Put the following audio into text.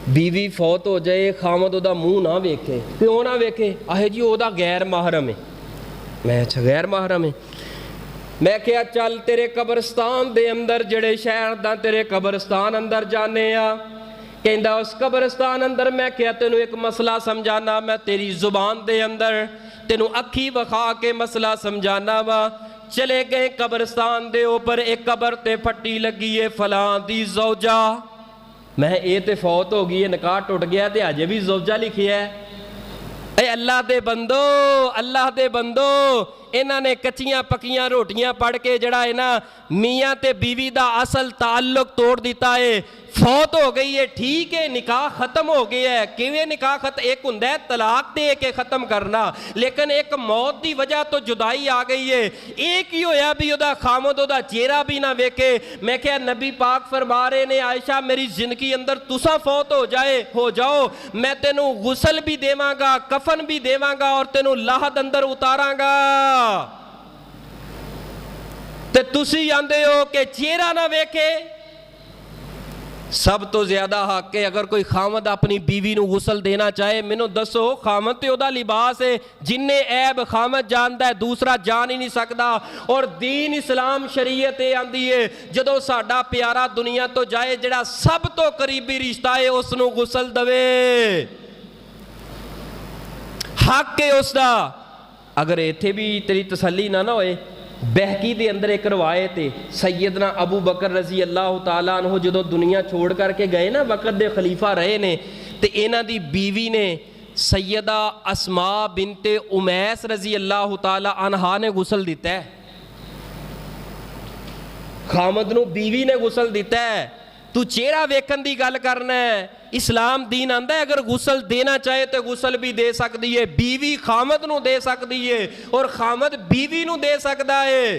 बीवी फौत हो जाए, खामद उहदा मूँह ना वेखे, क्यों ना वेखे? आहे जी उहदा गैर महरम है। मैं अच्छा गैर महरम है। मैं क्या चल तेरे कब्रस्तान दे अंदर जेड़े शहर दा तेरे कब्रस्तान अंदर जाने आ, कहंदा उस कब्रस्तान अंदर मैं क्या तेनू एक मसला समझाना, मैं तेरी जुबान दे अंदर तेनू अखी वखा के मसला समझाना वा। चले गए कब्रस्तान दे ऊपर, एक कबर ते फट्टी लगी है फलां दी ज़ौजा। मैं ये तो फौत हो गई है, निकाह टुट गया, तो अजे भी ज़ौजा लिखिया है। ए अल्लाह दे बंदो, अल्लाह दे बंदो, इन्हां ने कच्चियां पक्कियां रोटियां पढ़ के जड़ा है ना मियाँ ते बीवी दा असल ताल्लुक तोड़ दिता है। फौत हो गई है, ठीक है, निकाह खत्म हो गया है। किवें निकाह खत्म? एक हुंदा है तलाक दे के खत्म करना, लेकिन एक मौत की वजह तो जुदाई आ गई है। एक ही होया भी उहदा खामद उहदा चेहरा भी ना वेखे। मैं क्या नबी पाक फरमा रहे ने, आयशा मेरी जिंदगी अंदर तुसा फौत हो जाओ, मैं तेनू गुसल भी देवांगा, कफन भी देवांगा और तेनू लाहद अंदर उतारांगा। ते तुसी आंदे हो कि चेहरा ना वेखे। सब तो ज्यादा हक है अगर कोई खामद अपनी बीवी नू गुसल देना चाहे। मैनू दसो, खामद तो उहदा लिबास है, जिन्ने ऐब खामद जानदा है दूसरा जान ही नहीं सकता। और दीन इस्लाम शरीयत आंदी है, जदों साडा प्यारा दुनिया तो जाए, जिहड़ा सब तो करीबी रिश्ता है उसनू गुसल दवे, हक है उसका। अगर इत्थे भी तेरी तसल्ली ना होए, बहकी दे अंदर एक रवायत है, सैयदना अबू बकर रजी अल्लाह तआला अन्हु जदों दुनिया छोड़ करके गए ना, वक़्त दे खलीफा रहे ने, तो इन्हां दी बीवी ने सैयदा अस्मा बिनते उमैस रजी अल्लाह तआला अन्हा ने गुसल दिता है। खामद नू बीवी ने गुसल दिता है। तू चेहरा वेखन की गल करना है, इस्लाम दीन आंदा है अगर गुसल देना चाहे तो गुसल भी दे सकती है, बीवी खामद नू दे सकती है और खामद बीवी नू दे सकता है।